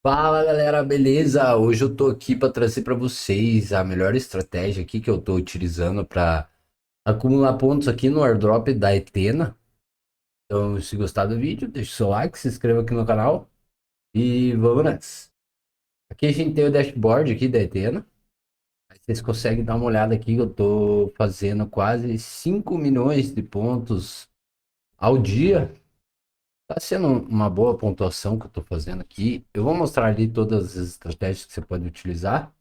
Fala galera, beleza? Hoje eu tô aqui para trazer para vocês a melhor estratégia aqui que eu tô utilizando para acumular pontos aqui no airdrop da Etena. Então, se gostar do vídeo, deixa o seu like, se inscreva aqui no canal e vamos nessa. Aqui a gente tem o dashboard aqui da Etena. Aí vocês conseguem dar uma olhada aqui que eu tô fazendo quase 5 milhões de pontos ao dia. Tá sendo uma boa pontuação que eu tô fazendo aqui. Eu vou mostrar ali todas as estratégias que você pode utilizar.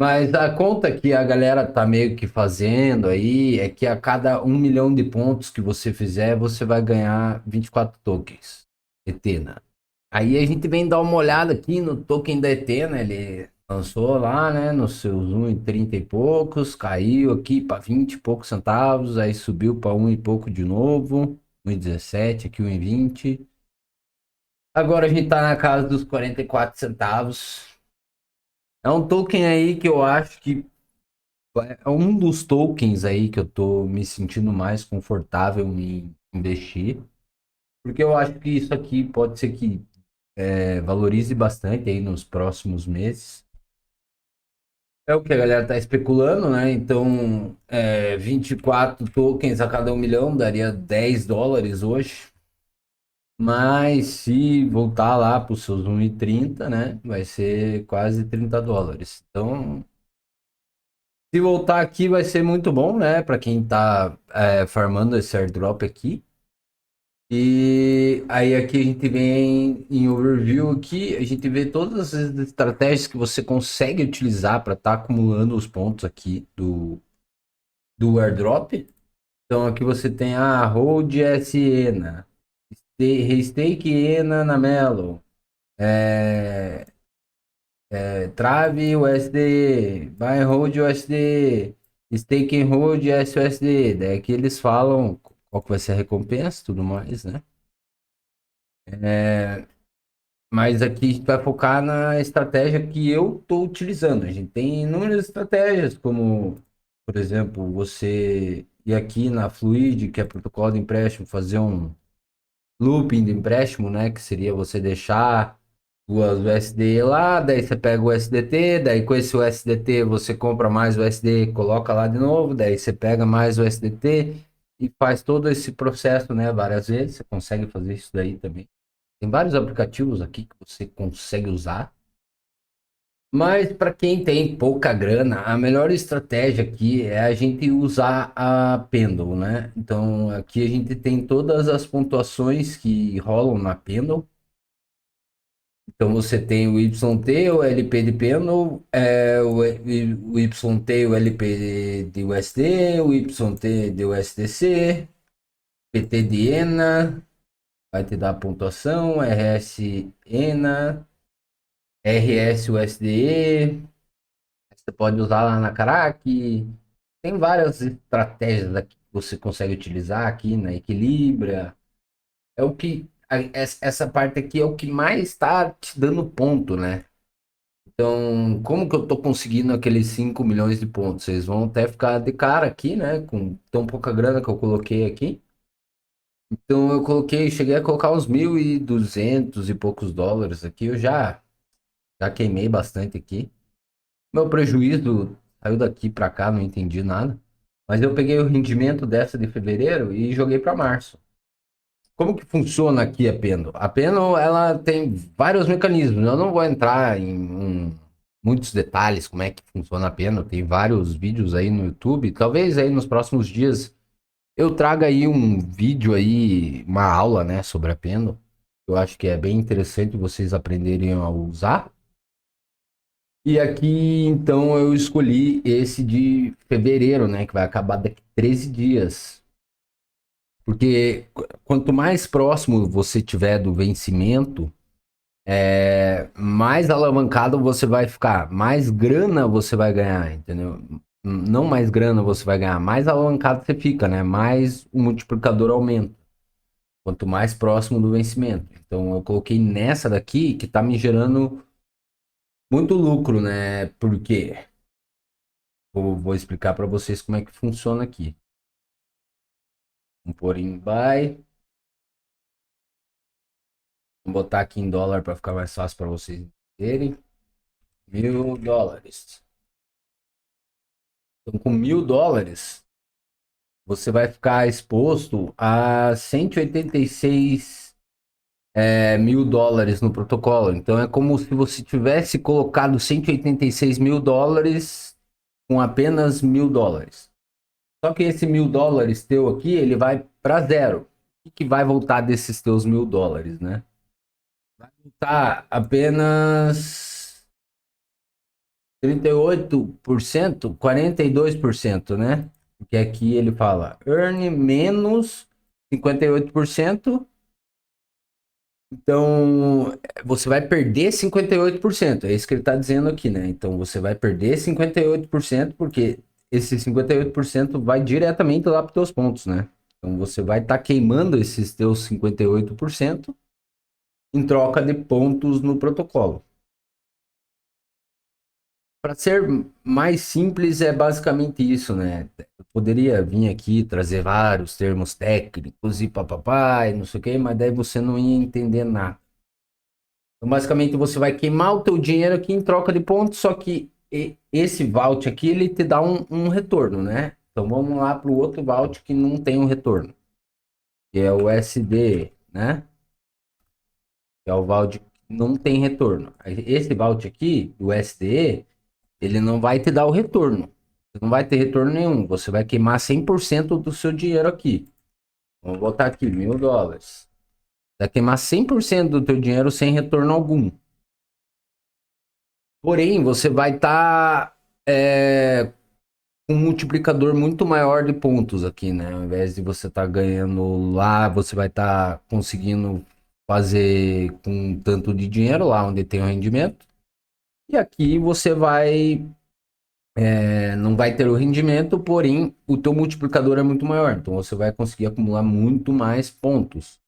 Mas a conta que a galera tá meio que fazendo aí é que a cada 1 milhão de pontos que você fizer, você vai ganhar 24 tokens Etena. Aí a gente vem dar uma olhada aqui no token da Etena, ele lançou lá, né, nos seus 1,30 e poucos, caiu aqui para 20 e poucos centavos, aí subiu para 1 e pouco de novo, 1,17, aqui 1,20. Agora a gente tá na casa dos 44 centavos. É um token aí que eu acho que é um dos tokens aí que eu tô me sentindo mais confortável em investir, porque eu acho que isso aqui pode ser que valorize bastante aí nos próximos meses. É o que a galera tá especulando, né? Então, 24 tokens a cada 1 milhão daria US$ 10 hoje. Mas se voltar lá para os seus 1,30, né? Vai ser quase US$ 30. Então, se voltar aqui vai ser muito bom, né? Para quem tá farmando esse airdrop aqui. E aí aqui a gente vem em overview aqui, a gente vê todas as estratégias que você consegue utilizar para estar acumulando os pontos aqui do airdrop. Então aqui você tem a Hold SENA, Restake ENA na Melo, é, Trave USD, Buy and Hold USD, Stake and Hold SUSD. Daí aqui eles falam qual que vai ser a recompensa e tudo mais, né? Mas aqui a gente vai focar na estratégia que eu estou utilizando. A gente tem inúmeras estratégias, como, por exemplo, você ir aqui na Fluid, que é protocolo de empréstimo, fazer um looping de empréstimo, né? Que seria você deixar duas USD lá, daí você pega o USDT, daí com esse USDT você compra mais USD, coloca lá de novo, daí você pega mais USDT e faz todo esse processo, né? Várias vezes. Você consegue fazer isso daí também. Tem vários aplicativos aqui que você consegue usar. Mas para quem tem pouca grana, a melhor estratégia aqui é a gente usar a Pendle, né? Então aqui a gente tem todas as pontuações que rolam na Pendle. Então você tem o YT, o LP de Pendle, o YT, o LP de USD, o YT de USDC, PT de ENA, vai te dar a pontuação, RS ENA, RSUSDE, você pode usar lá na Carac. Tem várias estratégias aqui que você consegue utilizar aqui na Equilibra. É o que essa parte aqui é o que mais está te dando ponto, né? Então, como que eu tô conseguindo aqueles 5 milhões de pontos? Vocês vão até ficar de cara aqui, né? Com tão pouca grana que eu coloquei aqui. Então, eu coloquei, cheguei a colocar uns 1.200 e poucos dólares aqui. Eu já queimei bastante aqui. Meu prejuízo saiu daqui para cá, não entendi nada. Mas eu peguei o rendimento dessa de fevereiro e joguei para março. Como que funciona aqui a Pendo? A Pendo, ela tem vários mecanismos. Eu não vou entrar em muitos detalhes como é que funciona a Pendo. Tem vários vídeos aí no YouTube. Talvez aí nos próximos dias eu traga aí um vídeo aí, uma aula, né, sobre a Pendo. Eu acho que é bem interessante vocês aprenderem a usar. E aqui, então, eu escolhi esse de fevereiro, né? Que vai acabar daqui 13 dias. Porque quanto mais próximo você tiver do vencimento, mais alavancado você vai ficar, mais grana você vai ganhar, entendeu? Não mais grana você vai ganhar, mais alavancado você fica, né? Mais o multiplicador aumenta. Quanto mais próximo do vencimento. Então, eu coloquei nessa daqui que tá me gerando muito lucro, né? Porque vou explicar para vocês como é que funciona aqui. Vamos pôr em buy. Vou botar aqui em dólar para ficar mais fácil para vocês entenderem. $1.000. Então, com $1.000, você vai ficar exposto a 186 mil dólares no protocolo. Então, é como se você tivesse colocado 186 mil dólares com apenas $1.000. Só que esse $1.000 teu aqui, ele vai para zero. O que vai voltar desses teus $1.000, né? Vai voltar apenas 38%, 42%, né? Porque aqui ele fala earn menos 58%. Então, você vai perder 58%. É isso que ele está dizendo aqui, né? Então, você vai perder 58% porque esse 58% vai diretamente lá para os teus pontos, né? Então, você vai estar queimando esses teus 58% em troca de pontos no protocolo. Para ser mais simples, é basicamente isso, né? Eu poderia vir aqui trazer vários termos técnicos e papapá e não sei o quê, mas daí você não ia entender nada. Então, basicamente, você vai queimar o teu dinheiro aqui em troca de pontos, só que esse vault aqui, ele te dá um retorno, né? Então, vamos lá para o outro vault que não tem um retorno, que é o SD, né? Que é o vault que não tem retorno. Esse vault aqui, o SDE, ele não vai te dar o retorno. Você não vai ter retorno nenhum. Você vai queimar 100% do seu dinheiro aqui. Vamos botar aqui, $1.000. Vai queimar 100% do teu dinheiro sem retorno algum. Porém, você vai estar com um multiplicador muito maior de pontos aqui, né? Ao invés de você estar ganhando lá, você vai estar conseguindo fazer com tanto de dinheiro lá onde tem o rendimento. E aqui você vai não vai ter o rendimento, porém o teu multiplicador é muito maior. Então você vai conseguir acumular muito mais pontos.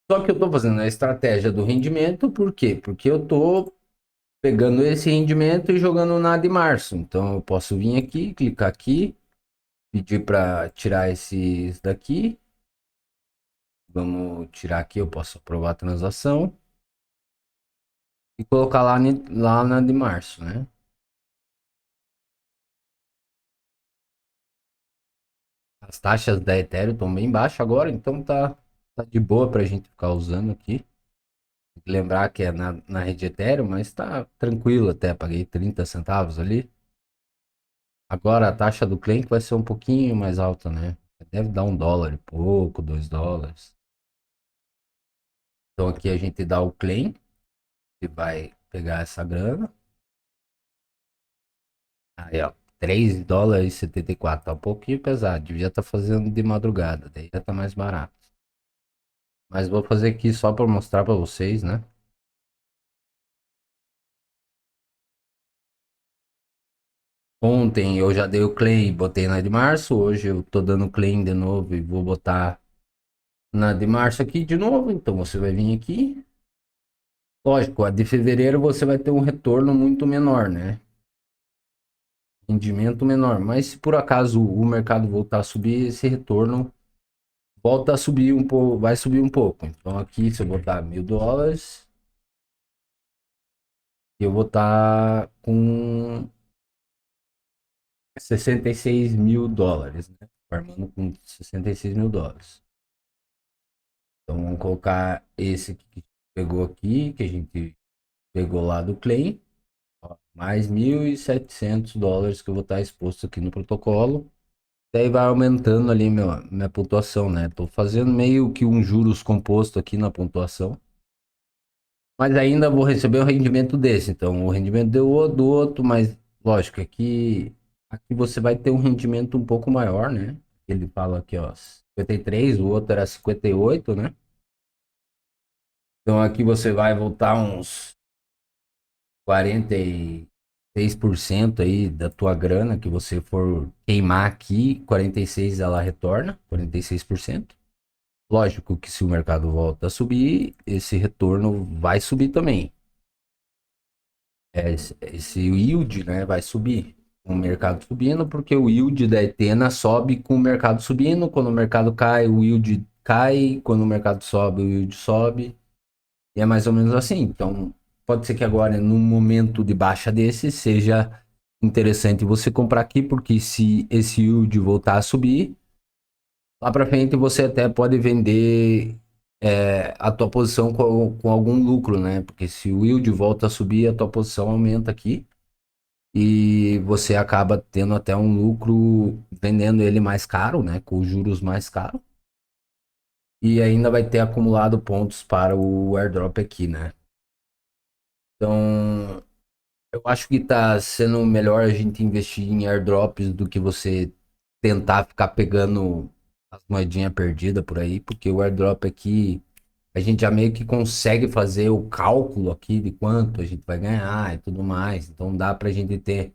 Só que eu estou fazendo a estratégia do rendimento, por quê? Porque eu estou pegando esse rendimento e jogando na de março. Então eu posso vir aqui, clicar aqui, pedir para tirar esses daqui. Vamos tirar aqui, eu posso aprovar a transação e colocar lá na de março, né? As taxas da Ethereum estão bem baixas agora, então tá de boa para a gente ficar usando aqui. Tem que lembrar que é na rede Ethereum, mas tá tranquilo até, paguei 30 centavos ali. Agora a taxa do cliente vai ser um pouquinho mais alta, né? Deve dar $1 e pouco, $2. Então aqui a gente dá o claim, que vai pegar essa grana. Aí, ó, $3 e 74, tá um pouquinho pesado, devia estar fazendo de madrugada, daí já tá mais barato. Mas vou fazer aqui só para mostrar para vocês, né? Ontem eu já dei o claim, botei na de março, hoje eu tô dando claim de novo e vou botar na de março aqui de novo, então você vai vir aqui. Lógico, a de fevereiro você vai ter um retorno muito menor, né? Rendimento menor, mas se por acaso o mercado voltar a subir, esse retorno volta a subir um pouco, vai subir um pouco. Então aqui, se eu botar $1.000, eu vou estar com $66.000, né? Farmando com $66.000. Então vamos colocar esse que pegou aqui, que a gente pegou lá do claim. Ó, mais $1.700 que eu vou estar exposto aqui no protocolo. Daí vai aumentando ali minha pontuação, né? Tô fazendo meio que um juros composto aqui na pontuação. Mas ainda vou receber um rendimento desse. Então, o rendimento do outro, mas lógico, aqui você vai ter um rendimento um pouco maior, né? Ele fala aqui, ó, 53, o outro era 58, né? Então aqui você vai voltar uns 46% aí da tua grana que você for queimar aqui, 46 ela retorna, 46%. Lógico que se o mercado volta a subir, esse retorno vai subir também. Esse yield, né, vai subir com o mercado subindo, porque o yield da Etena sobe com o mercado subindo, quando o mercado cai, o yield cai, quando o mercado sobe, o yield sobe. E é mais ou menos assim. Então, pode ser que agora, num momento de baixa desse, seja interessante você comprar aqui, porque se esse yield voltar a subir, lá para frente você até pode vender a tua posição com algum lucro, né? Porque se o yield volta a subir, a tua posição aumenta aqui e você acaba tendo até um lucro vendendo ele mais caro, né? Com os juros mais caros. E ainda vai ter acumulado pontos para o airdrop aqui, né? Então, eu acho que tá sendo melhor a gente investir em airdrops do que você tentar ficar pegando as moedinhas perdidas por aí, porque o airdrop aqui a gente já meio que consegue fazer o cálculo aqui de quanto a gente vai ganhar e tudo mais. Então dá pra gente ter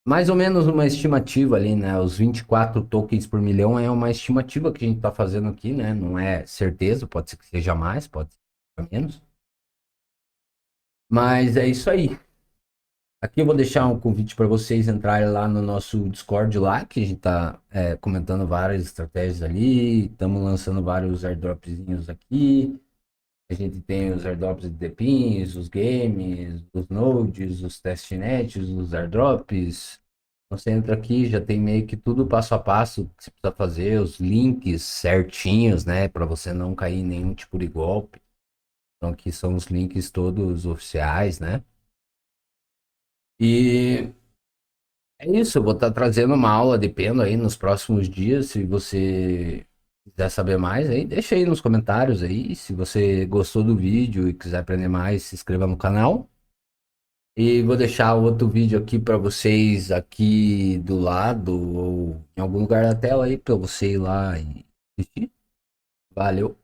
mais ou menos uma estimativa ali, né? Os 24 tokens por milhão é uma estimativa que a gente tá fazendo aqui, né? Não é certeza, pode ser que seja mais, pode ser que seja menos. Mas é isso aí. Aqui eu vou deixar um convite para vocês entrarem lá no nosso Discord lá, que a gente tá comentando várias estratégias ali, estamos lançando vários airdropzinhos aqui. A gente tem os airdrops de Depins, os games, os nodes, os testnets, os airdrops. Então você entra aqui, já tem meio que tudo passo a passo que você precisa fazer, os links certinhos, né, para você não cair em nenhum tipo de golpe. Então aqui são os links todos oficiais, né? E é isso, eu vou estar trazendo uma aula de Pendo aí nos próximos dias. Se você quiser saber mais, aí deixa aí nos comentários aí. Se você gostou do vídeo e quiser aprender mais, se inscreva no canal. E vou deixar outro vídeo aqui para vocês aqui do lado ou em algum lugar da tela aí para você ir lá e assistir. Valeu.